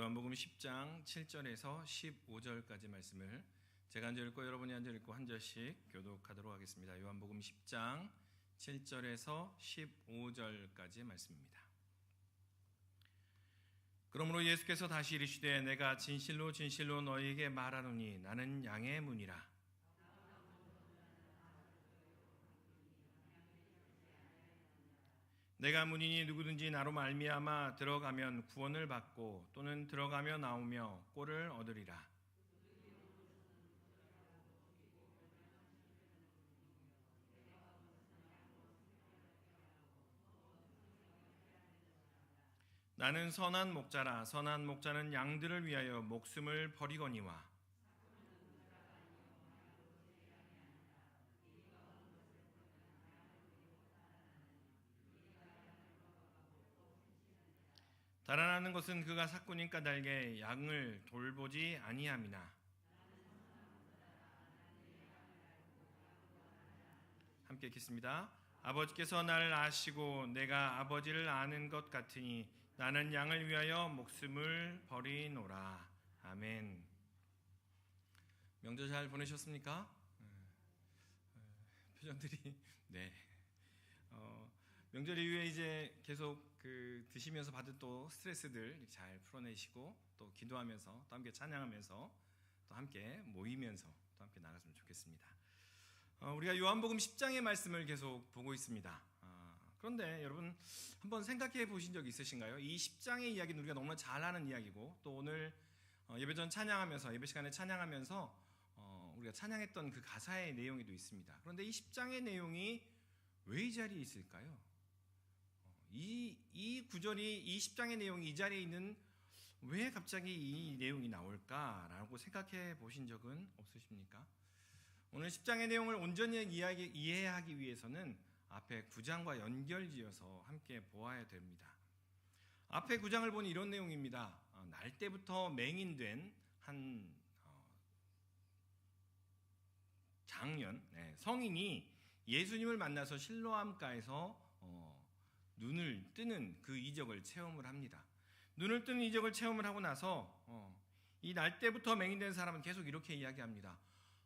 요한복음 10장 7절에서 15절까지 말씀을 제가 한 절 읽고 여러분이 한 절 읽고 한 절씩 교독하도록 하겠습니다. 요한복음 10장 7절에서 15절까지 말씀입니다. 그러므로 예수께서 다시 이르시되 내가 진실로 진실로 너희에게 말하노니 나는 양의 문이라. 내가 문이니 누구든지 나로 말미암아 들어가면 구원을 받고 또는 들어가며 나오며 꼴을 얻으리라. 나는 선한 목자라. 선한 목자는 양들을 위하여 목숨을 버리거니와. 달아나는 것은 그가 삭군인 까닭에 양을 돌보지 아니함이나. 함께 읽겠습니다. 아버지께서 나를 아시고 내가 아버지를 아는 것 같으니 나는 양을 위하여 목숨을 버리노라. 아멘. 명절 잘 보내셨습니까? 표정들이 네. 명절 이후에 이제 계속 드시면서 받은 또 스트레스들 잘 풀어내시고 또 기도하면서 또 함께 찬양하면서 또 함께 모이면서 또 함께 나갔으면 좋겠습니다. 우리가 요한복음 10장의 말씀을 계속 보고 있습니다. 그런데 여러분 한번 생각해 보신 적 있으신가요? 이 10장의 이야기는 우리가 너무나 잘 아는 이야기고 또 오늘 예배 전 찬양하면서 예배 시간에 찬양하면서 우리가 찬양했던 그 가사의 내용에도 있습니다. 그런데 이 10장의 내용이 왜 이 자리에 있을까요? 이 구절이 이 10장의 내용이 이 자리에 있는 왜 갑자기 이 내용이 나올까라고 생각해 보신 적은 없으십니까? 오늘 10장의 내용을 온전히 이해하기 위해서는 앞에 9장과 연결지어서 함께 보아야 됩니다. 앞에 9장을 보니 이런 내용입니다. 날 때부터 맹인된 한 장년, 성인이 예수님을 만나서 실로암가에서 눈을 뜨는 그 이적을 체험을 합니다. 눈을 뜨는 이적을 체험을 하고 나서 이 날 때부터 맹인된 사람은 계속 이렇게 이야기합니다.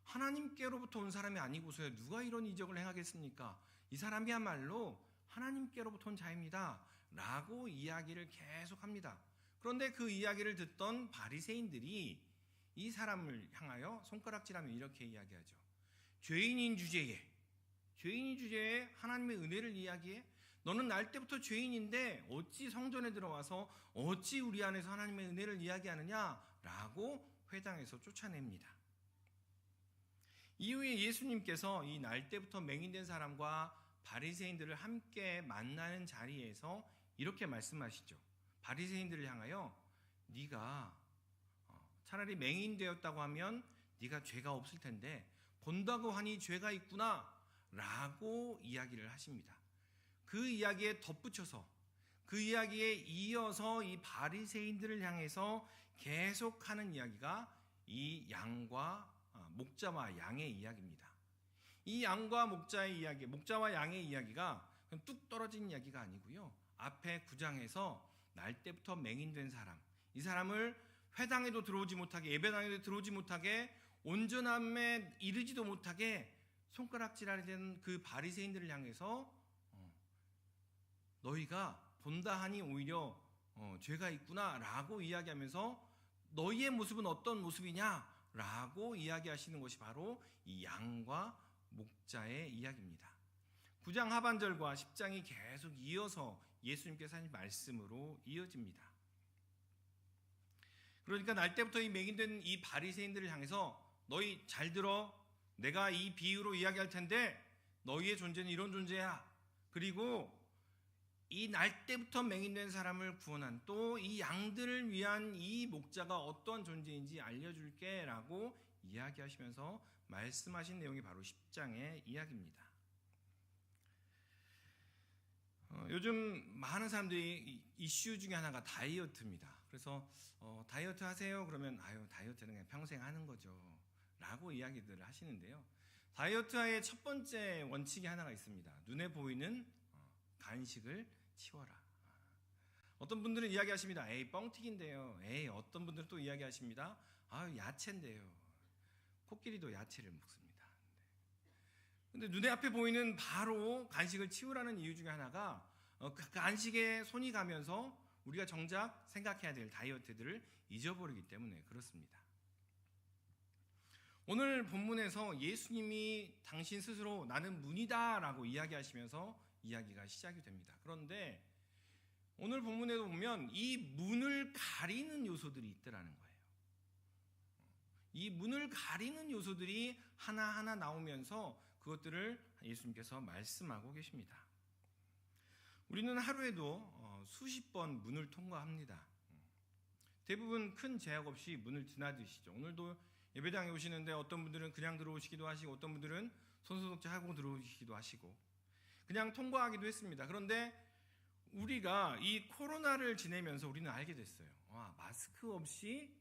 하나님께로부터 온 사람이 아니고서야 누가 이런 이적을 행하겠습니까? 이 사람이야말로 하나님께로부터 온 자입니다. 라고 이야기를 계속합니다. 그런데 그 이야기를 듣던 바리새인들이 이 사람을 향하여 손가락질하며 이렇게 이야기하죠. 죄인인 주제에 하나님의 은혜를 이야기해? 너는 날 때부터 죄인인데 어찌 성전에 들어와서 어찌 우리 안에서 하나님의 은혜를 이야기하느냐? 라고 회당에서 쫓아냅니다. 이후에 예수님께서 이 날 때부터 맹인된 사람과 바리새인들을 함께 만나는 자리에서 이렇게 말씀하시죠. 바리새인들을 향하여 네가 차라리 맹인되었다고 하면 네가 죄가 없을 텐데 본다고 하니 죄가 있구나 라고 이야기를 하십니다. 그 이야기에 덧붙여서 그 이야기에 이어서 이 바리새인들을 향해서 계속하는 이야기가 이 양과 목자와 양의 이야기입니다. 이 양과 목자의 이야기, 목자와 양의 이야기가 뚝 떨어진 이야기가 아니고요. 앞에 9장에서 날 때부터 맹인된 사람, 이 사람을 회당에도 들어오지 못하게, 예배당에도 들어오지 못하게, 온전함에 이르지도 못하게 손가락질하는 그 바리새인들을 향해서 너희가 본다 하니 오히려 죄가 있구나 라고 이야기하면서 너희의 모습은 어떤 모습이냐 라고 이야기하시는 것이 바로 이 양과 목자의 이야기입니다. 9장 하반절과 10장이 계속 이어서 예수님께서 하신 말씀으로 이어집니다. 그러니까 날 때부터 이 맹인된 이 바리새인들을 향해서 너희 잘 들어, 내가 이 비유로 이야기할 텐데 너희의 존재는 이런 존재야. 그리고 이 날 때부터 맹인된 사람을 구원한 또 이 양들을 위한 이 목자가 어떤 존재인지 알려줄게 라고 이야기하시면서 말씀하신 내용이 바로 10장의 이야기입니다. 요즘 많은 사람들이 이슈 중에 하나가 다이어트입니다. 그래서 다이어트 하세요 그러면 다이어트는 그냥 평생 하는 거죠 라고 이야기들을 하시는데요. 다이어트의 첫 번째 원칙이 하나가 있습니다. 눈에 보이는 간식을 치워라. 어떤 분들은 이야기하십니다. 에이, 뻥튀기인데요. 에이, 어떤 분들은 또 이야기하십니다. 아, 야채인데요. 코끼리도 야채를 먹습니다. 근데 눈에 앞에 보이는 바로 간식을 치우라는 이유 중에 하나가 그 간식에 손이 가면서 우리가 정작 생각해야 될 다이어트들을 잊어버리기 때문에 그렇습니다. 오늘 본문에서 예수님이 당신 스스로 나는 문이다 라고 이야기하시면서 이야기가 시작이 됩니다. 그런데 오늘 본문에도 보면 이 문을 가리는 요소들이 있더라는 거예요. 이 문을 가리는 요소들이 하나하나 나오면서 그것들을 예수님께서 말씀하고 계십니다. 우리는 하루에도 수십 번 문을 통과합니다. 대부분 큰 제약 없이 문을 드나드시죠. 오늘도 예배당에 오시는데 어떤 분들은 그냥 들어오시기도 하시고 어떤 분들은 손소독제하고 들어오시기도 하시고 그냥 통과하기도 했습니다. 그런데 우리가 이 코로나를 지내면서 우리는 알게 됐어요. 마스크 없이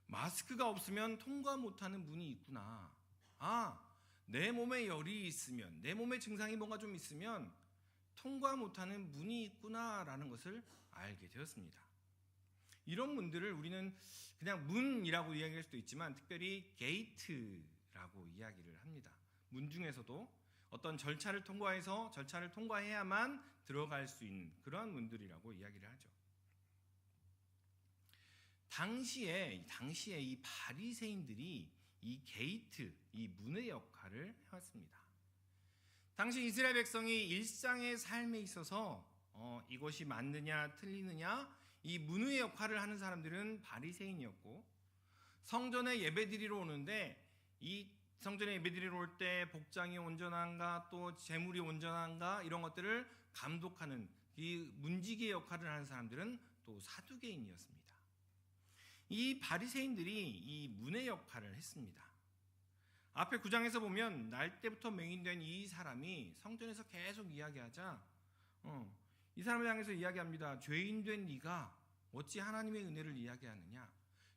마스크가 없으면 통과 못하는 문이 있구나. 내 몸에 열이 있으면 내 몸에 증상이 뭔가 좀 있으면 통과 못하는 문이 있구나라는 것을 알게 되었습니다. 이런 문들을 우리는 그냥 문이라고 이야기할 수도 있지만 특별히 게이트라고 이야기를 합니다. 문 중에서도 어떤 절차를 통과해서 절차를 통과해야만 들어갈 수 있는 그러한 문들이라고 이야기를 하죠. 당시에 이 바리새인들이 이 게이트, 이 문의 역할을 해왔습니다. 당시 이스라엘 백성이 일상의 삶에 있어서 이것이 맞느냐 틀리느냐 이 문의 역할을 하는 사람들은 바리새인이었고 성전에 예배드리러 오는데 이 성전에 예배드리러 올 때 복장이 온전한가 또 제물이 온전한가 이런 것들을 감독하는 이 문지기의 역할을 하는 사람들은 또 사두개인이었습니다. 이 바리새인들이 이 문의 역할을 했습니다. 앞에 9장에서 보면 날 때부터 맹인된 이 사람이 성전에서 계속 이야기하자 이 사람을 향해서 이야기합니다. 죄인된 네가 어찌 하나님의 은혜를 이야기하느냐?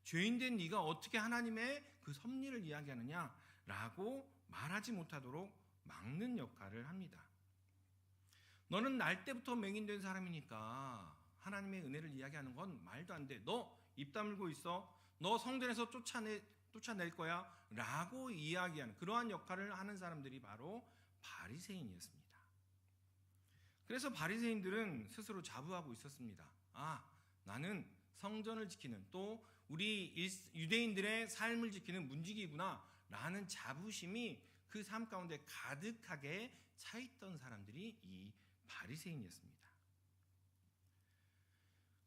죄인된 네가 어떻게 하나님의 그 섭리를 이야기하느냐? 라고 말하지 못하도록 막는 역할을 합니다. 너는 날 때부터 맹인된 사람이니까 하나님의 은혜를 이야기하는 건 말도 안 돼. 너 입 다물고 있어. 너 성전에서 쫓아낼 거야. 라고 이야기하는 그러한 역할을 하는 사람들이 바로 바리새인이었습니다. 그래서 바리새인들은 스스로 자부하고 있었습니다. 나는 성전을 지키는 또 우리 유대인들의 삶을 지키는 문지기구나 라는 자부심이 그 삶 가운데 가득하게 차있던 사람들이 이 바리새인이었습니다.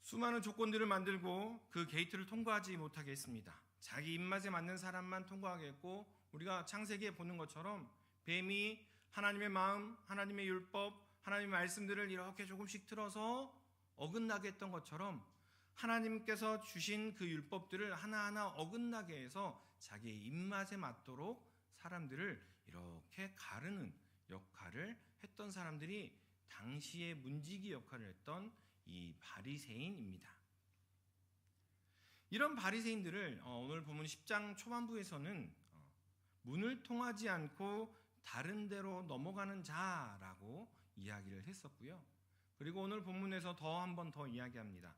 수많은 조건들을 만들고 그 게이트를 통과하지 못하게 했습니다. 자기 입맛에 맞는 사람만 통과하게 했고 우리가 창세기에 보는 것처럼 뱀이 하나님의 마음, 하나님의 율법, 하나님의 말씀들을 이렇게 조금씩 틀어서 어긋나게 했던 것처럼 하나님께서 주신 그 율법들을 하나하나 어긋나게 해서 자기의 입맛에 맞도록 사람들을 이렇게 가르는 역할을 했던 사람들이 당시의 문지기 역할을 했던 이 바리새인입니다. 이런 바리새인들을 오늘 본문 10장 초반부에서는 문을 통하지 않고 다른 데로 넘어가는 자라고 이야기를 했었고요. 그리고 오늘 본문에서 한 번 더 이야기합니다.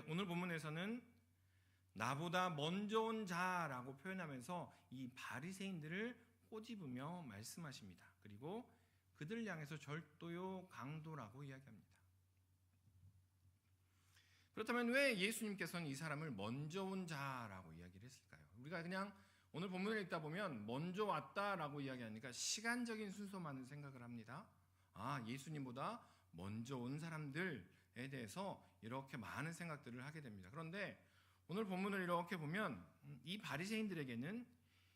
오늘 본문에서는 나보다 먼저 온 자라고 표현하면서 이 바리새인들을 꼬집으며 말씀하십니다. 그리고 그들을 향해서 절도요 강도라고 이야기합니다. 그렇다면 왜 예수님께서는 이 사람을 먼저 온 자라고 이야기를 했을까요? 우리가 그냥 오늘 본문을 읽다 보면 먼저 왔다라고 이야기하니까 시간적인 순서만을 생각을 합니다. 예수님보다 먼저 온 사람들에 대해서 이렇게 많은 생각들을 하게 됩니다. 그런데 오늘 본문을 이렇게 보면 이 바리새인들에게는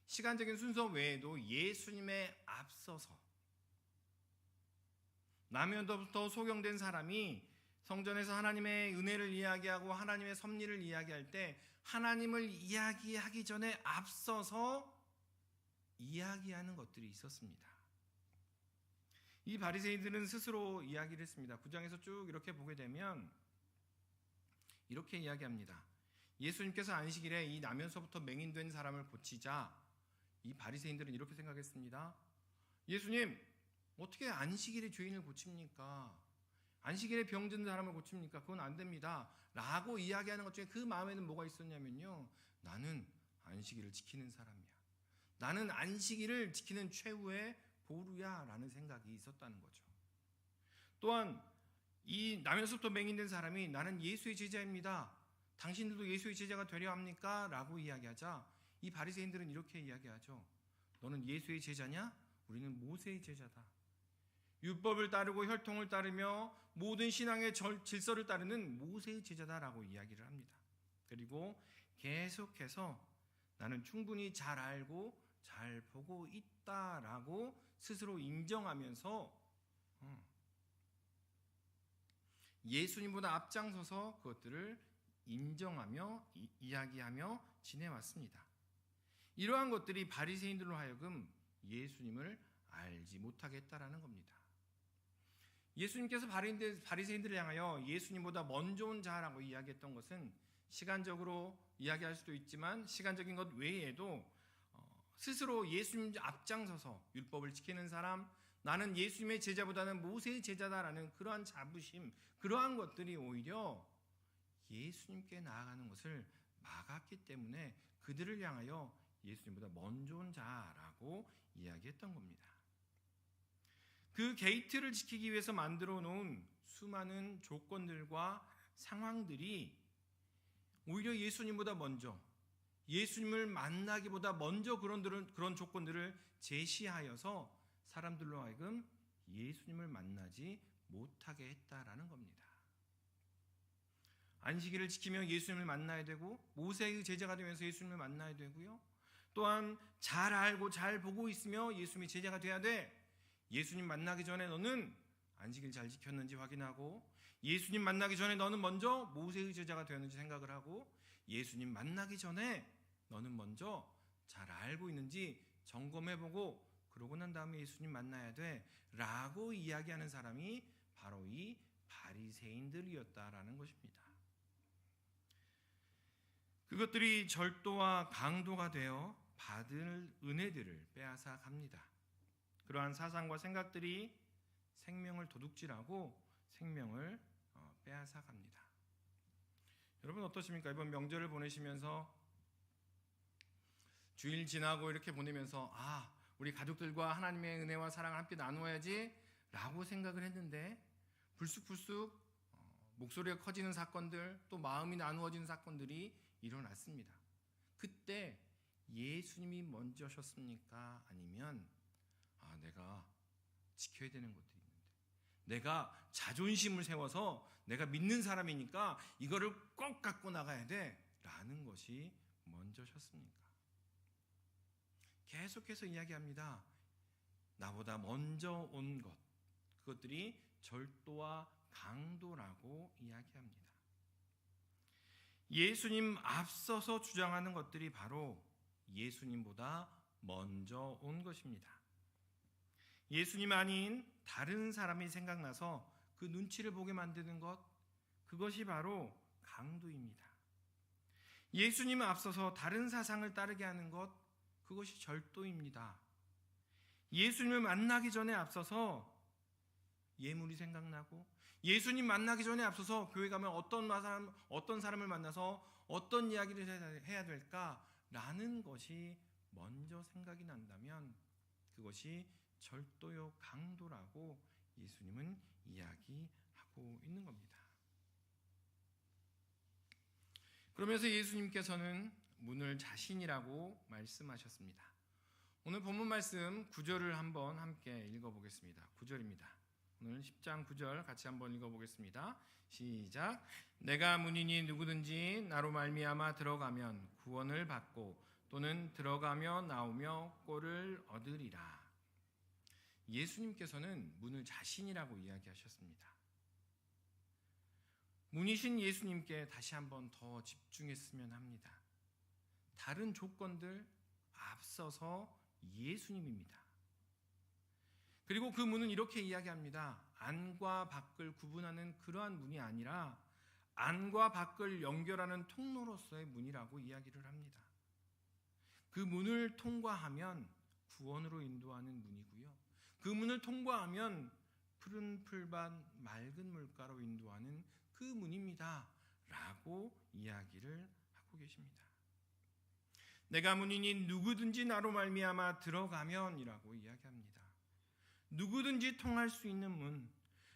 시간적인 순서 외에도 예수님에 앞서서 나면서부터 소경된 사람이 성전에서 하나님의 은혜를 이야기하고 하나님의 섭리를 이야기할 때 하나님을 이야기하기 전에 앞서서 이야기하는 것들이 있었습니다. 이 바리새인들은 스스로 이야기를 했습니다. 9장에서 쭉 이렇게 보게 되면 이렇게 이야기합니다. 예수님께서 안식일에 이 나면서부터 맹인된 사람을 고치자 이 바리새인들은 이렇게 생각했습니다. 예수님, 어떻게 안식일에 죄인을 고칩니까? 안식일에 병든 사람을 고칩니까? 그건 안 됩니다. 라고 이야기하는 것 중에 그 마음에는 뭐가 있었냐면요. 나는 안식일을 지키는 사람이야. 나는 안식일을 지키는 최후의 보루야 라는 생각이 있었다는 거죠. 또한 이 나면서부터 맹인된 사람이 나는 예수의 제자입니다. 당신들도 예수의 제자가 되려 합니까? 라고 이야기하자 이 바리새인들은 이렇게 이야기하죠. 너는 예수의 제자냐? 우리는 모세의 제자다. 율법을 따르고 혈통을 따르며 모든 신앙의 질서를 따르는 모세의 제자다라고 이야기를 합니다. 그리고 계속해서 나는 충분히 잘 알고 잘 보고 있다라고 스스로 인정하면서 예수님보다 앞장서서 그것들을 인정하며 이야기하며 지내왔습니다. 이러한 것들이 바리새인들로 하여금 예수님을 알지 못하게 했다라는 겁니다. 예수님께서 바리새인들을 향하여 예수님보다 먼저 온 자라고 이야기했던 것은 시간적으로 이야기할 수도 있지만 시간적인 것 외에도 스스로 예수님 앞장서서 율법을 지키는 사람, 나는 예수님의 제자보다는 모세의 제자다라는 그러한 자부심, 그러한 것들이 오히려 예수님께 나아가는 것을 막았기 때문에 그들을 향하여 예수님보다 먼저 온 자라고 이야기했던 겁니다. 그 게이트를 지키기 위해서 만들어 놓은 수많은 조건들과 상황들이 오히려 예수님보다 먼저, 예수님을 만나기보다 먼저 그런 조건들을 제시하여서 사람들로 하여금 예수님을 만나지 못하게 했다라는 겁니다. 안식일을 지키며 예수님을 만나야 되고 모세의 제자가 되면서 예수님을 만나야 되고요. 또한 잘 알고 잘 보고 있으며 예수님의 제자가 돼야 돼. 예수님 만나기 전에 너는 안식일 잘 지켰는지 확인하고 예수님 만나기 전에 너는 먼저 모세의 제자가 되었는지 생각을 하고 예수님 만나기 전에 너는 먼저 잘 알고 있는지 점검해보고 그러고 난 다음에 예수님 만나야 돼 라고 이야기하는 사람이 바로 이 바리새인들이었다라는 것입니다. 그것들이 절도와 강도가 되어 받을 은혜들을 빼앗아 갑니다. 그러한 사상과 생각들이 생명을 도둑질하고 생명을 빼앗아 갑니다. 여러분 어떠십니까? 이번 명절을 보내시면서 주일 지나고 이렇게 보내면서 우리 가족들과 하나님의 은혜와 사랑을 함께 나누어야지 라고 생각을 했는데 불쑥불쑥 목소리가 커지는 사건들, 또 마음이 나누어지는 사건들이 일어났습니다. 그때 예수님이 먼저셨습니까? 아니면 내가 지켜야 되는 것들이 있는데 내가 자존심을 세워서 내가 믿는 사람이니까 이거를 꼭 갖고 나가야 돼 라는 것이 먼저셨습니까? 계속해서 이야기합니다. 나보다 먼저 온 것, 그것들이 절도와 강도라고 이야기합니다. 예수님 앞서서 주장하는 것들이 바로 예수님보다 먼저 온 것입니다. 예수님 아닌 다른 사람이 생각나서 그 눈치를 보게 만드는 것, 그것이 바로 강도입니다. 예수님을 앞서서 다른 사상을 따르게 하는 것, 그것이 절도입니다. 예수님을 만나기 전에 앞서서 예물이 생각나고 예수님 만나기 전에 앞서서 교회 가면 어떤 사람을 만나서 어떤 이야기를 해야 될까라는 것이 먼저 생각이 난다면 그것이 절도요 강도라고 예수님은 이야기하고 있는 겁니다. 그러면서 예수님께서는 문을 자신이라고 말씀하셨습니다. 오늘 본문 말씀 9절을 한번 함께 읽어보겠습니다. 9절입니다. 오늘 10장 9절 같이 한번 읽어보겠습니다. 시작. 내가 문이니 누구든지 나로 말미암아 들어가면 구원을 받고 또는 들어가며 나오며 꼴을 얻으리라. 예수님께서는 문을 자신이라고 이야기하셨습니다. 문이신 예수님께 다시 한번 더 집중했으면 합니다. 다른 조건들 앞서서 예수님입니다. 그리고 그 문은 이렇게 이야기합니다. 안과 밖을 구분하는 그러한 문이 아니라 안과 밖을 연결하는 통로로서의 문이라고 이야기를 합니다. 그 문을 통과하면 구원으로 인도하는 문이고요. 그 문을 통과하면 푸른 풀밭 맑은 물가로 인도하는 그 문입니다 라고 이야기를 하고 계십니다. 내가 문이니 누구든지 나로 말미암아 들어가면 이라고 이야기합니다. 누구든지 통할 수 있는 문,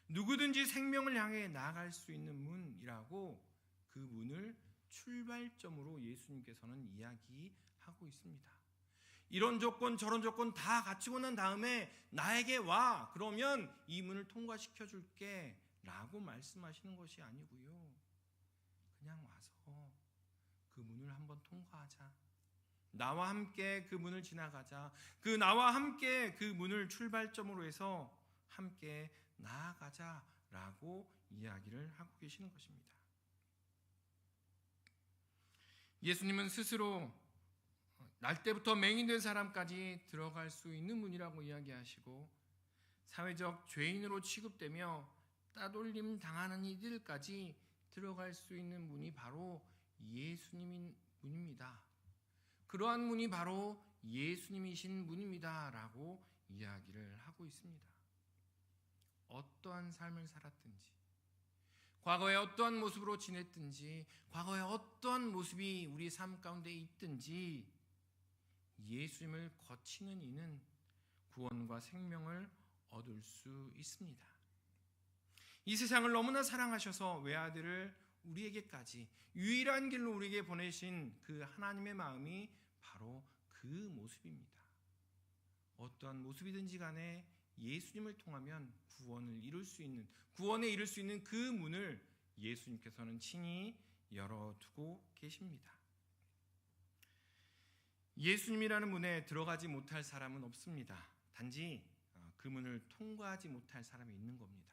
누구든지 생명을 향해 나아갈 수 있는 문이라고 그 문을 출발점으로 예수님께서는 이야기하고 있습니다. 이런 조건 저런 조건 다 갖추고 난 다음에 나에게 와, 그러면 이 문을 통과시켜 줄게 라고 말씀하시는 것이 아니고요, 그냥 와서 그 문을 한번 통과하자, 나와 함께 그 문을 지나가자, 그 나와 함께 그 문을 출발점으로 해서 함께 나아가자라고 이야기를 하고 계시는 것입니다. 예수님은 스스로 날 때부터 맹인된 사람까지 들어갈 수 있는 문이라고 이야기하시고, 사회적 죄인으로 취급되며 따돌림 당하는 이들까지 들어갈 수 있는 문이 바로 예수님인 문입니다. 그러한 문이 바로 예수님이신 문입니다 라고 이야기를 하고 있습니다. 어떠한 삶을 살았든지, 과거에 어떠한 모습으로 지냈든지, 과거에 어떠한 모습이 우리 삶 가운데 있든지 예수님을 거치는 이는 구원과 생명을 얻을 수 있습니다. 이 세상을 너무나 사랑하셔서 외아들을 우리에게까지 유일한 길로 우리에게 보내신 그 하나님의 마음이 바로 그 모습입니다. 어떠한 모습이든지 간에 예수님을 통하면 구원을 이룰 수 있는, 구원에 이룰 수 있는 그 문을 예수님께서는 친히 열어두고 계십니다. 예수님이라는 문에 들어가지 못할 사람은 없습니다. 단지 그 문을 통과하지 못할 사람이 있는 겁니다.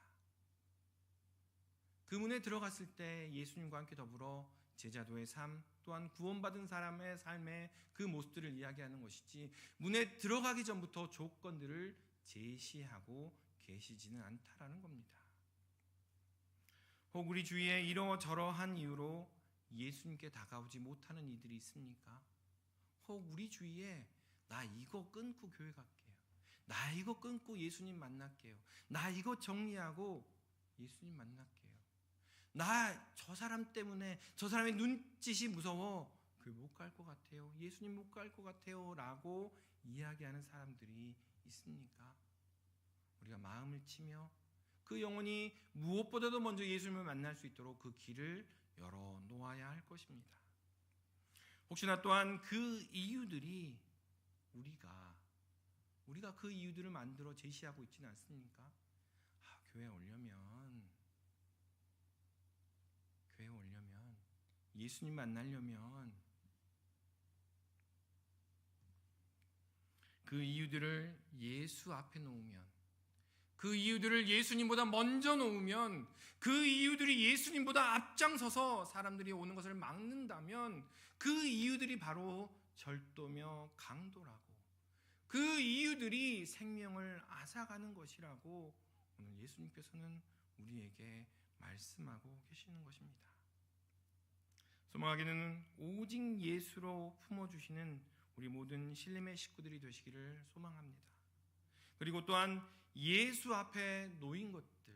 그 문에 들어갔을 때 예수님과 함께 더불어 제자도의 삶, 또한 구원받은 사람의 삶의 그 모습들을 이야기하는 것이지, 문에 들어가기 전부터 조건들을 제시하고 계시지는 않다라는 겁니다. 혹 우리 주위에 이러저러한 이유로 예수님께 다가오지 못하는 이들이 있습니까? 혹 우리 주위에 나 이거 끊고 교회 갈게요, 나 이거 끊고 예수님 만날게요, 나 이거 정리하고 예수님 만날게요, 나 저 사람 때문에 저 사람의 눈짓이 무서워 교회 못 갈 것 같아요, 예수님 못 갈 것 같아요 라고 이야기하는 사람들이 있습니까? 우리가 마음을 치며 그 영혼이 무엇보다도 먼저 예수님을 만날 수 있도록 그 길을 열어놓아야 할 것입니다. 혹시나 또한 그 이유들이 우리가 그 이유들을 만들어 제시하고 있지는 않습니까? 교회 오려면 예수님 만나려면 그 이유들을 예수 앞에 놓으면, 그 이유들을 예수님보다 먼저 놓으면, 그 이유들이 예수님보다 앞장서서 사람들이 오는 것을 막는다면 그 이유들이 바로 절도며 강도라고, 그 이유들이 생명을 앗아가는 것이라고 오늘 예수님께서는 우리에게 말씀하고 계시는 것입니다. 소망하기는 오직 예수로 품어주시는 우리 모든 신림의 식구들이 되시기를 소망합니다. 그리고 또한 예수 앞에 놓인 것들,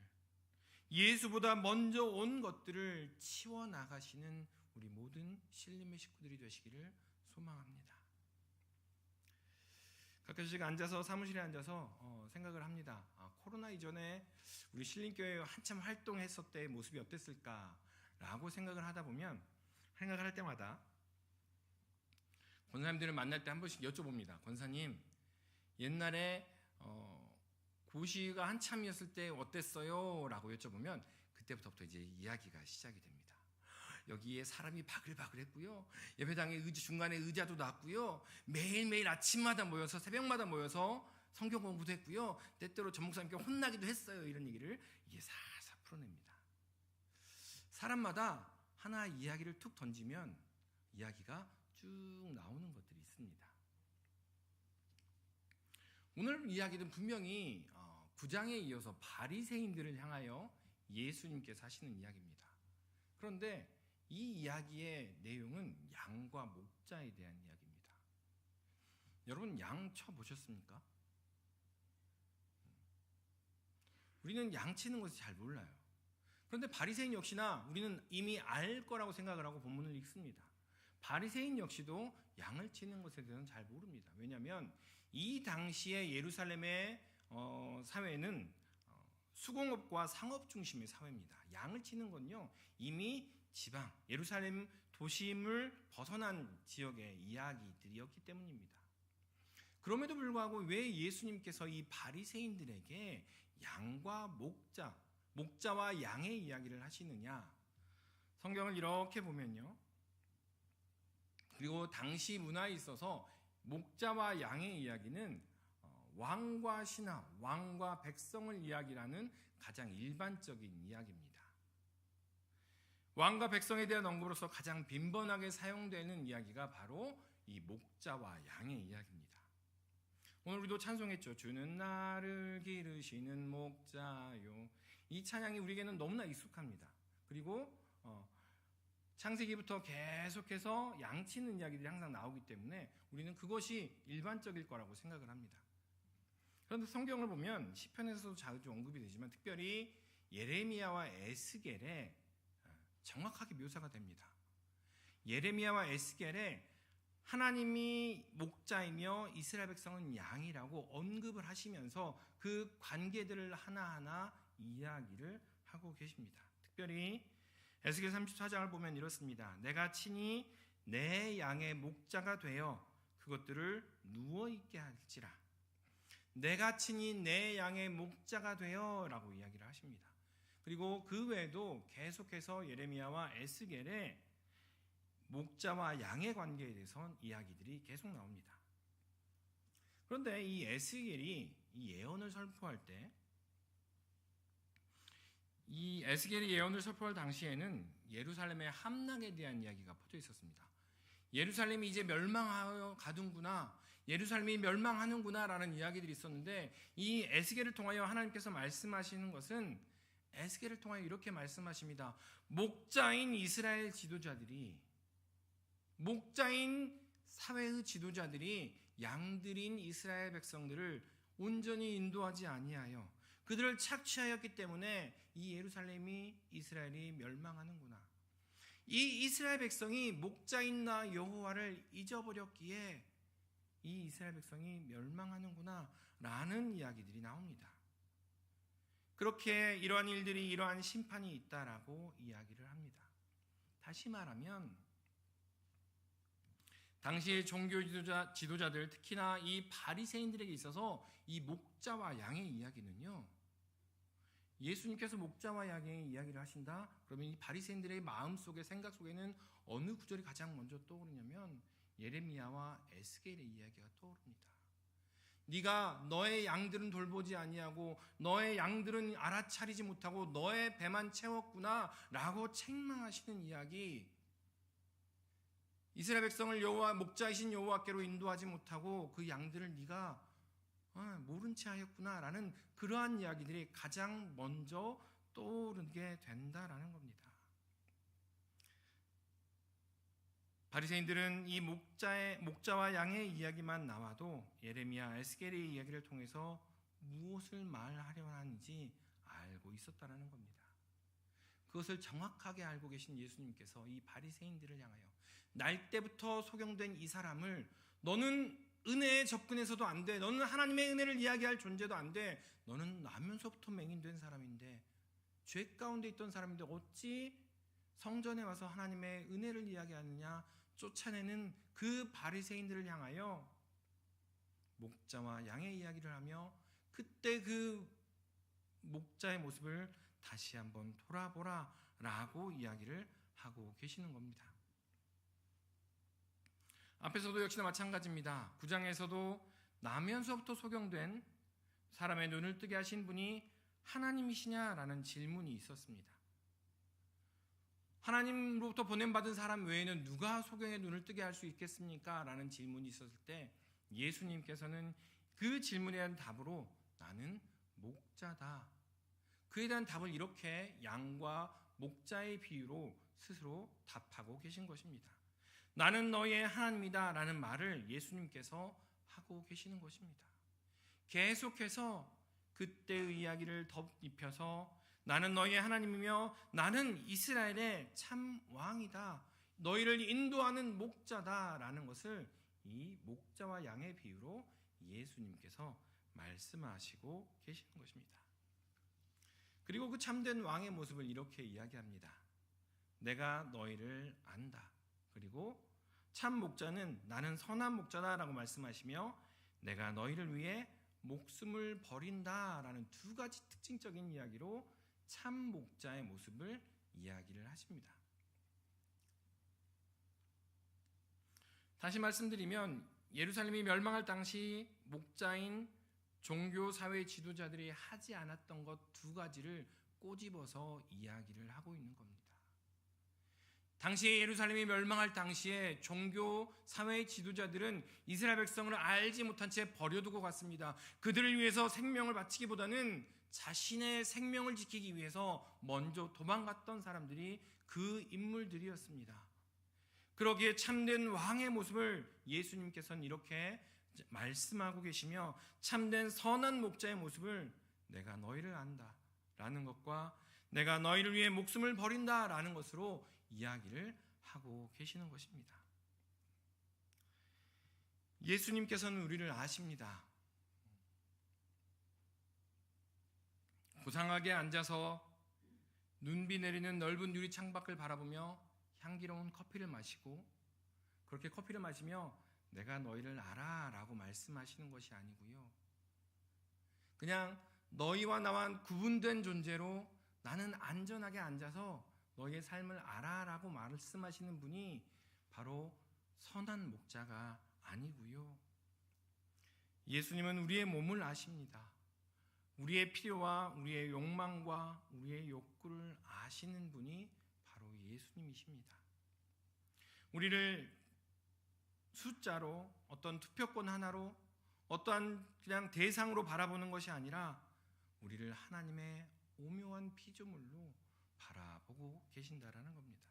예수보다 먼저 온 것들을 치워나가시는 우리 모든 신림의 식구들이 되시기를 소망합니다. 가끔씩 앉아서 사무실에 앉아서 생각을 합니다. 코로나 이전에 우리 신림교회 한참 활동했을 때의 모습이 어땠을까라고 생각을 하다 보면, 생각을 할 때마다 권사님들을 만날 때 한 번씩 여쭤봅니다. 권사님, 옛날에 고시가 한참이었을 때 어땠어요? 라고 여쭤보면 그때부터 이제 이야기가 시작이 됩니다. 여기에 사람이 바글바글했고요, 예배당에 중간에 의자도 놨고요, 매일매일 아침마다 모여서 새벽마다 모여서 성경 공부도 했고요, 때때로 전 목사님께 혼나기도 했어요. 이런 얘기를 이게 살살 풀어냅니다. 사람마다 하나 이야기를 툭 던지면 이야기가 쭉 나오는 것들이 있습니다. 오늘 이야기는 분명히 9장에 이어서 바리새인들을 향하여 예수님께서 하시는 이야기입니다. 그런데 이 이야기의 내용은 양과 목자에 대한 이야기입니다. 여러분, 양 쳐보셨습니까? 우리는 양 치는 것을 잘 몰라요. 그런데 바리새인 역시나 우리는 이미 알 거라고 생각을 하고 본문을 읽습니다. 바리새인 역시도 양을 치는 것에 대해서는 잘 모릅니다. 왜냐하면 이 당시에 예루살렘의 사회는 수공업과 상업 중심의 사회입니다. 양을 치는 건요 이미 지방 예루살렘 도심을 벗어난 지역의 이야기들이었기 때문입니다. 그럼에도 불구하고 왜 예수님께서 이 바리새인들에게 양과 목자와 양의 이야기를 하시느냐? 성경을 이렇게 보면요. 그리고 당시 문화에 있어서 목자와 양의 이야기는 왕과 신하, 왕과 백성을 이야기하는 가장 일반적인 이야기입니다. 왕과 백성에 대한 언급으로서 가장 빈번하게 사용되는 이야기가 바로 이 목자와 양의 이야기입니다. 오늘 우리도 찬송했죠. 주는 나를 기르시는 목자요. 이 찬양이 우리에게는 너무나 익숙합니다. 그리고 창세기부터 계속해서 양치는 이야기들이 항상 나오기 때문에 우리는 그것이 일반적일 거라고 생각을 합니다. 그런데 성경을 보면 시편에서도 자주 언급이 되지만 특별히 예레미야와 에스겔에 정확하게 묘사가 됩니다. 예레미야와 에스겔에 하나님이 목자이며 이스라엘 백성은 양이라고 언급을 하시면서 그 관계들을 하나하나 이야기를 하고 계십니다. 특별히 에스겔 34장을 보면 이렇습니다. 내가 친히 내 양의 목자가 되어 그것들을 누워있게 할지라. 내가 친히 내 양의 목자가 되어 라고 이야기를 하십니다. 그리고 그 외에도 계속해서 예레미야와 에스겔에 목자와 양의 관계에 대해서 이야기들이 계속 나옵니다. 그런데 이 에스겔이 이 예언을 선포할 때 이 에스겔이 예언을 선포할 당시에는 예루살렘의 함락에 대한 이야기가 퍼져 있었습니다. 예루살렘이 이제 멸망하여 가는구나, 예루살렘이 멸망하는구나 라는 이야기들이 있었는데 이 에스겔을 통하여 하나님께서 말씀하시는 것은 에스겔을 통하여 이렇게 말씀하십니다. 목자인 이스라엘 지도자들이, 목자인 사회의 지도자들이 양들인 이스라엘 백성들을 온전히 인도하지 아니하여 그들을 착취하였기 때문에 이 예루살렘이 이스라엘이 멸망하는구나. 이 이스라엘 백성이 목자인 나 여호와를 잊어버렸기에 이 이스라엘 백성이 멸망하는구나 라는 이야기들이 나옵니다. 그렇게 이러한 일들이, 이러한 심판이 있다라고 이야기를 합니다. 다시 말하면 당시의 종교 지도자들, 특히나 이 바리새인들에게 있어서 이 목자와 양의 이야기는요, 예수님께서 목자와 양의 이야기를 하신다? 그러면 이 바리새인들의 마음속에, 생각 속에는 어느 구절이 가장 먼저 떠오르냐면 예레미야와 에스겔의 이야기가 떠오릅니다. 네가 너의 양들은 돌보지 아니하고 너의 양들은 알아차리지 못하고 너의 배만 채웠구나 라고 책망하시는 이야기, 이스라엘 백성을 목자이신 여호와께로 인도하지 못하고 그 양들을 네가 모른 채 하였구나 라는 그러한 이야기들이 가장 먼저 떠오르게 된다라는 겁니다. 바리새인들은 이 목자와 양의 이야기만 나와도 예레미야, 에스겔의 이야기를 통해서 무엇을 말하려 하는지 알고 있었다라는 겁니다. 그것을 정확하게 알고 계신 예수님께서 이 바리새인들을 향하여 날 때부터 소경된 이 사람을, 너는 은혜에 접근해서도 안 돼, 너는 하나님의 은혜를 이야기할 존재도 안 돼, 너는 나면서부터 맹인된 사람인데, 죄 가운데 있던 사람인데 어찌 성전에 와서 하나님의 은혜를 이야기하느냐 쫓아내는 그 바리새인들을 향하여 목자와 양의 이야기를 하며 그때 그 목자의 모습을 다시 한번 돌아보라 라고 이야기를 하고 계시는 겁니다. 앞에서도 역시나 마찬가지입니다. 9장에서도 나면서부터 소경된 사람의 눈을 뜨게 하신 분이 하나님이시냐라는 질문이 있었습니다. 하나님으로부터 보냄받은 사람 외에는 누가 소경의 눈을 뜨게 할 수 있겠습니까? 라는 질문이 있었을 때 예수님께서는 그 질문에 대한 답으로 나는 목자다, 그에 대한 답을 이렇게 양과 목자의 비유로 스스로 답하고 계신 것입니다. 나는 너의 하나님이다 라는 말을 예수님께서 하고 계시는 것입니다. 계속해서 그때의 이야기를 덧입혀서 나는 너희의 하나님이며 나는 이스라엘의 참 왕이다. 너희를 인도하는 목자다라는 것을 이 목자와 양의 비유로 예수님께서 말씀하시고 계시는 것입니다. 그리고 그 참된 왕의 모습을 이렇게 이야기합니다. 내가 너희를 안다. 그리고 참 목자는 나는 선한 목자다라고 말씀하시며 내가 너희를 위해 목숨을 버린다라는 두 가지 특징적인 이야기로 참 목자의 모습을 이야기를 하십니다. 다시 말씀드리면 예루살렘이 멸망할 당시 목자인 종교 사회 지도자들이 하지 않았던 것 두 가지를 꼬집어서 이야기를 하고 있는 겁니다. 당시 예루살렘이 멸망할 당시에 종교 사회 지도자들은 이스라엘 백성을 알지 못한 채 버려두고 갔습니다. 그들을 위해서 생명을 바치기보다는 자신의 생명을 지키기 위해서 먼저 도망갔던 사람들이 그 인물들이었습니다. 그러기에 참된 왕의 모습을 예수님께서는 이렇게 말씀하고 계시며 참된 선한 목자의 모습을 내가 너희를 안다 라는 것과 내가 너희를 위해 목숨을 버린다 라는 것으로 이야기를 하고 계시는 것입니다. 예수님께서는 우리를 아십니다. 고상하게 앉아서 눈비 내리는 넓은 유리 창밖을 바라보며 향기로운 커피를 마시고 그렇게 커피를 마시며 내가 너희를 알아 라고 말씀하시는 것이 아니고요. 그냥 너희와 나와 구분된 존재로 나는 안전하게 앉아서 너희의 삶을 알아 라고 말씀하시는 분이 바로 선한 목자가 아니고요. 예수님은 우리의 몸을 아십니다. 우리의 필요와 우리의 욕망과 우리의 욕구를 아시는 분이 바로 예수님이십니다. 우리를 숫자로 어떤 투표권 하나로 어떠한 그냥 대상으로 바라보는 것이 아니라 우리를 하나님의 오묘한 피조물로 바라보고 계신다라는 겁니다.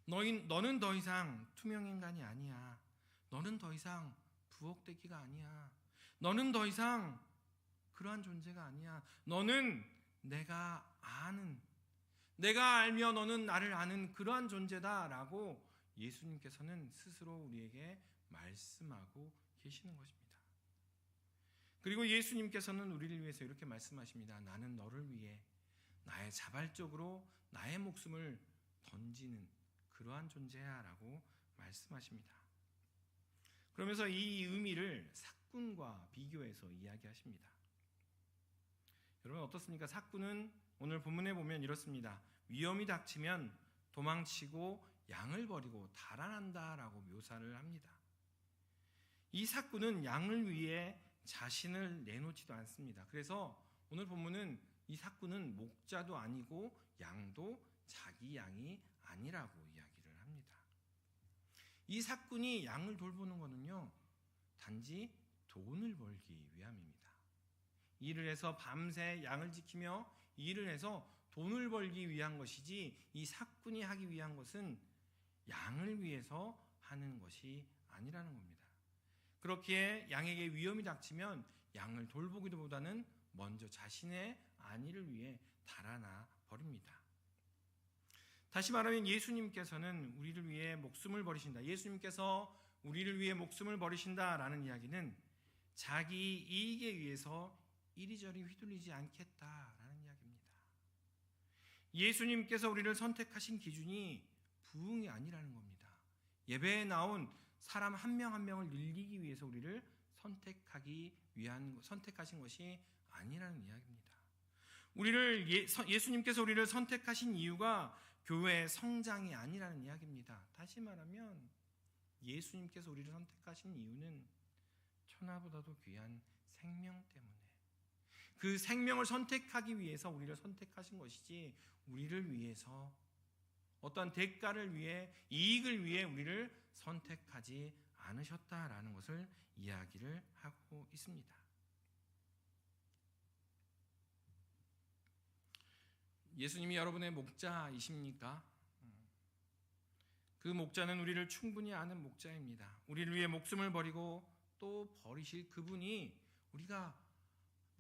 너는 더 이상 투명인간이 아니야. 너는 더 이상 부엌대기가 아니야. 너는 더 이상 그러한 존재가 아니야. 너는 내가 아는, 내가 알며 너는 나를 아는 그러한 존재다라고 예수님께서는 스스로 우리에게 말씀하고 계시는 것입니다. 그리고 예수님께서는 우리를 위해서 이렇게 말씀하십니다. 나는 너를 위해 나의 자발적으로 나의 목숨을 던지는 그러한 존재야 라고 말씀하십니다. 그러면서 이 의미를 삭군과 비교해서 이야기하십니다. 여러분 어떻습니까? 삭군은 오늘 본문에 보면 이렇습니다. 위험이 닥치면 도망치고 양을 버리고 달아난다라고 묘사를 합니다. 이 삭군은 양을 위해 자신을 내놓지도 않습니다. 그래서 오늘 본문은 이 삭군은 목자도 아니고 양도 자기 양이 아니라고 이야기를 합니다. 이 삭군이 양을 돌보는 것은요, 단지 돈을 벌기 위함입니다. 일을 해서 밤새 양을 지키며 일을 해서 돈을 벌기 위한 것이지 이 삭군이 하기 위한 것은 양을 위해서 하는 것이 아니라는 겁니다. 그렇기에 양에게 위험이 닥치면 양을 돌보기보다는 먼저 자신의 안위를 위해 달아나 버립니다. 다시 말하면 예수님께서는 우리를 위해 목숨을 버리신다. 예수님께서 우리를 위해 목숨을 버리신다라는 이야기는 자기 이익에 의해서 이리저리 휘둘리지 않겠다라는 이야기입니다. 예수님께서 우리를 선택하신 기준이 부흥이 아니라는 겁니다. 예배에 나온 사람 한 명 한 명을 늘리기 위해서 우리를 선택하신 것이 아니라는 이야기입니다. 예수님께서 우리를 선택하신 이유가 교회의 성장이 아니라는 이야기입니다. 다시 말하면 예수님께서 우리를 선택하신 이유는 천하보다도 귀한 생명 때문에, 그 생명을 선택하기 위해서 우리를 선택하신 것이지 우리를 위해서 어떤 대가를 위해, 이익을 위해 우리를 선택하지 않으셨다라는 것을 이야기를 하고 있습니다. 예수님이 여러분의 목자이십니까? 그 목자는 우리를 충분히 아는 목자입니다. 우리를 위해 목숨을 버리고 또 버리실 그분이 우리가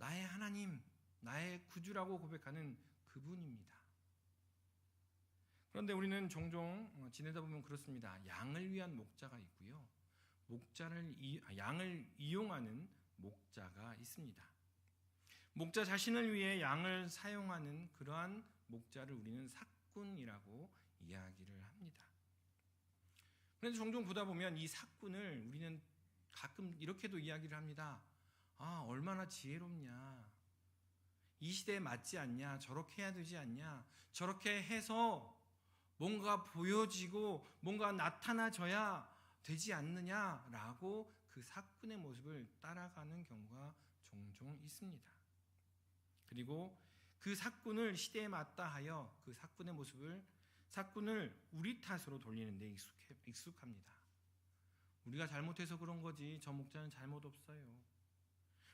나의 하나님, 나의 구주라고 고백하는 그분입니다. 그런데 우리는 종종 지내다 보면 그렇습니다. 양을 위한 목자가 있고요. 양을 이용하는 목자가 있습니다. 목자 자신을 위해 양을 사용하는 그러한 목자를 우리는 삭군이라고 이야기를 합니다. 그런데 종종 보다 보면 이 삭군을 우리는 가끔 이렇게도 이야기를 합니다. 얼마나 지혜롭냐. 이 시대에 맞지 않냐. 저렇게 해야 되지 않냐. 저렇게 해서 뭔가 보여지고 뭔가 나타나져야 되지 않느냐라고 그 삭군의 모습을 따라가는 경우가 종종 있습니다. 그리고 그 삭군을 시대에 맞다하여 그 삭군을 우리 탓으로 돌리는 데 익숙합니다. 우리가 잘못해서 그런 거지 저 목자는 잘못 없어요.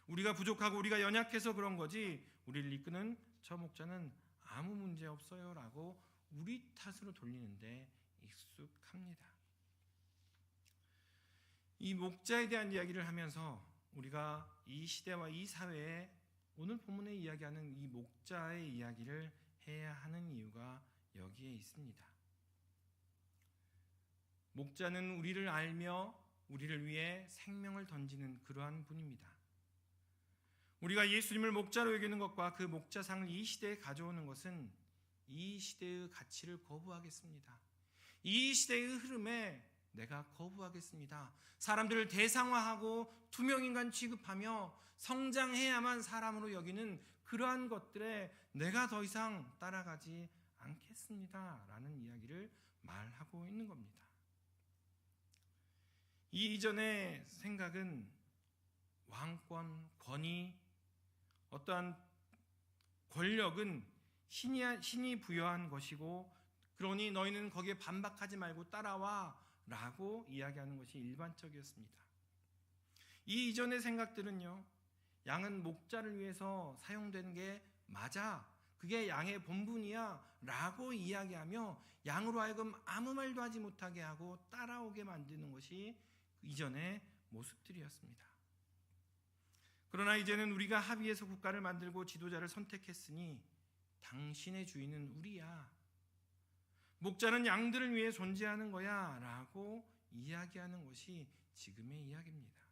우리가 부족하고 우리가 연약해서 그런 거지 우리를 이끄는 저 목자는 아무 문제 없어요 라고 우리 탓으로 돌리는데 익숙합니다. 이 목자에 대한 이야기를 하면서 우리가 이 시대와 이 사회에 오늘 본문에 이야기하는 이 목자의 이야기를 해야 하는 이유가 여기에 있습니다. 목자는 우리를 알며 우리를 위해 생명을 던지는 그러한 분입니다. 우리가 예수님을 목자로 여기는 것과 그 목자상을 이 시대에 가져오는 것은 이 시대의 가치를 거부하겠습니다. 이 시대의 흐름에 내가 거부하겠습니다. 사람들을 대상화하고 투명인간 취급하며 성장해야만 사람으로 여기는 그러한 것들에 내가 더 이상 따라가지 않겠습니다. 라는 이야기를 말하고 있는 겁니다. 이 이전의 생각은 왕권, 권위, 어떠한 권력은 신이 부여한 것이고 그러니 너희는 거기에 반박하지 말고 따라와 라고 이야기하는 것이 일반적이었습니다. 이 이전의 생각들은요, 양은 목자를 위해서 사용되는 게 맞아, 그게 양의 본분이야 라고 이야기하며 양으로 하여금 아무 말도 하지 못하게 하고 따라오게 만드는 것이 이전의 모습들이었습니다. 그러나 이제는 우리가 합의해서 국가를 만들고 지도자를 선택했으니 당신의 주인은 우리야, 목자는 양들을 위해 존재하는 거야 라고 이야기하는 것이 지금의 이야기입니다.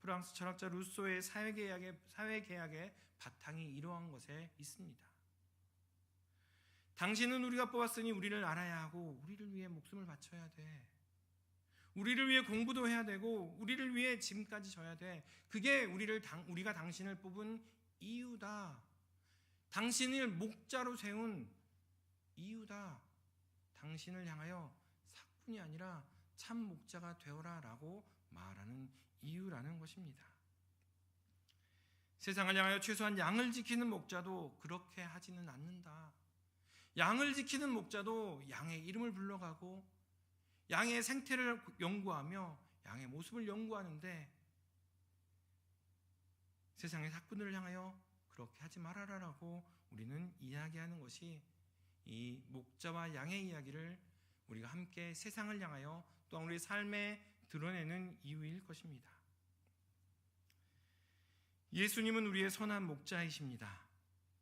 프랑스 철학자 루소의 사회계약의 바탕이 이러한 것에 있습니다. 당신은 우리가 뽑았으니 우리를 알아야 하고 우리를 위해 목숨을 바쳐야 돼. 우리를 위해 공부도 해야 되고 우리를 위해 짐까지 져야 돼. 그게 우리가 당신을 뽑은 이유다. 당신을 목자로 세운 이유다. 당신을 향하여 삭군이 아니라 참 목자가 되어라 라고 말하는 이유라는 것입니다. 세상을 향하여 최소한 양을 지키는 목자도 그렇게 하지는 않는다. 양을 지키는 목자도 양의 이름을 불러가고 양의 생태를 연구하며 양의 모습을 연구하는데 세상의 삭군들을 향하여 그렇게 하지 말아라라고 우리는 이야기하는 것이 이 목자와 양의 이야기를 우리가 함께 세상을 향하여 또한 우리 삶에 드러내는 이유일 것입니다. 예수님은 우리의 선한 목자이십니다.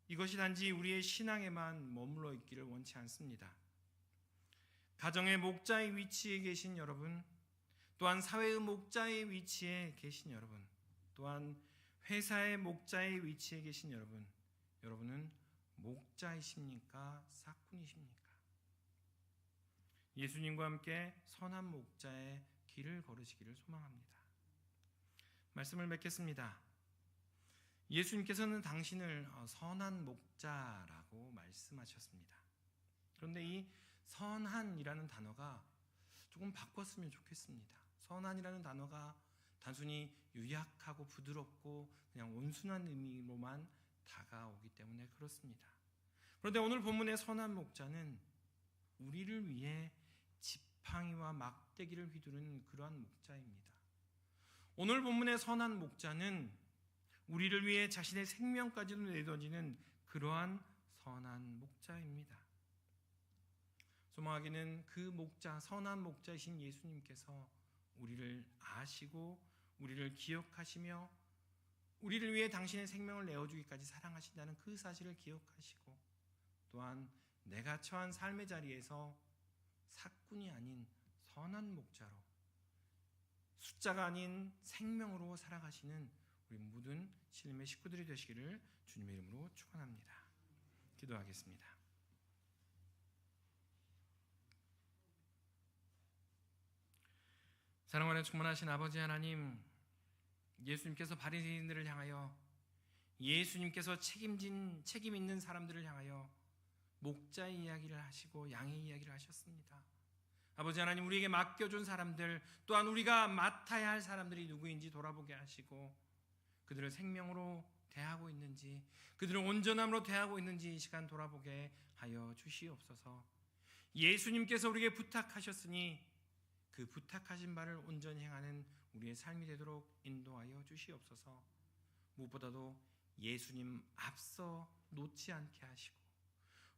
이것이 단지 우리의 신앙에만 머물러 있기를 원치 않습니다. 가정의 목자의 위치에 계신 여러분, 또한 사회의 목자의 위치에 계신 여러분, 또한 회사의 목자의 위치에 계신 여러분, 여러분은 목자이십니까? 삭군이십니까? 예수님과 함께 선한 목자의 길을 걸으시기를 소망합니다. 말씀을 맺겠습니다. 예수님께서는 당신을 선한 목자라고 말씀하셨습니다. 그런데 이 선한이라는 단어가 조금 바꿨으면 좋겠습니다. 선한이라는 단어가 단순히 유약하고 부드럽고 그냥 온순한 의미로만 다가오기 때문에 그렇습니다. 그런데 오늘 본문의 선한 목자는 우리를 위해 지팡이와 막대기를 휘두른 그러한 목자입니다. 오늘 본문의 선한 목자는 우리를 위해 자신의 생명까지도 내던지는 그러한 선한 목자입니다. 소망하기는 그 목자, 선한 목자이신 예수님께서 우리를 아시고 우리를 기억하시며 우리를 위해 당신의 생명을 내어주기까지 사랑하신다는 그 사실을 기억하시고, 또한 내가 처한 삶의 자리에서 사꾼이 아닌 선한 목자로, 숫자가 아닌 생명으로 살아가시는 우리 모든 신림의 식구들이 되시기를 주님의 이름으로 축원합니다. 기도하겠습니다. 사랑하는 충만하신 아버지 하나님, 예수님께서 바리새인들을 향하여, 예수님께서 책임 있는 사람들을 향하여 목자의 이야기를 하시고 양의 이야기를 하셨습니다. 아버지 하나님, 우리에게 맡겨준 사람들, 또한 우리가 맡아야 할 사람들이 누구인지 돌아보게 하시고, 그들을 생명으로 대하고 있는지, 그들을 온전함으로 대하고 있는지 이 시간 돌아보게 하여 주시옵소서. 예수님께서 우리에게 부탁하셨으니 그 부탁하신 바를 온전히 행하는 우리의 삶이 되도록 인도하여 주시옵소서. 무엇보다도 예수님 앞서 놓지 않게 하시고,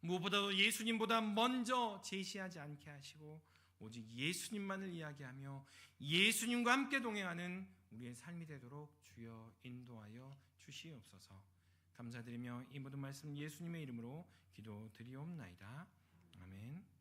무엇보다도 예수님보다 먼저 제시하지 않게 하시고, 오직 예수님만을 이야기하며 예수님과 함께 동행하는 우리의 삶이 되도록 주여 인도하여 주시옵소서. 감사드리며 이 모든 말씀 예수님의 이름으로 기도드리옵나이다. 아멘.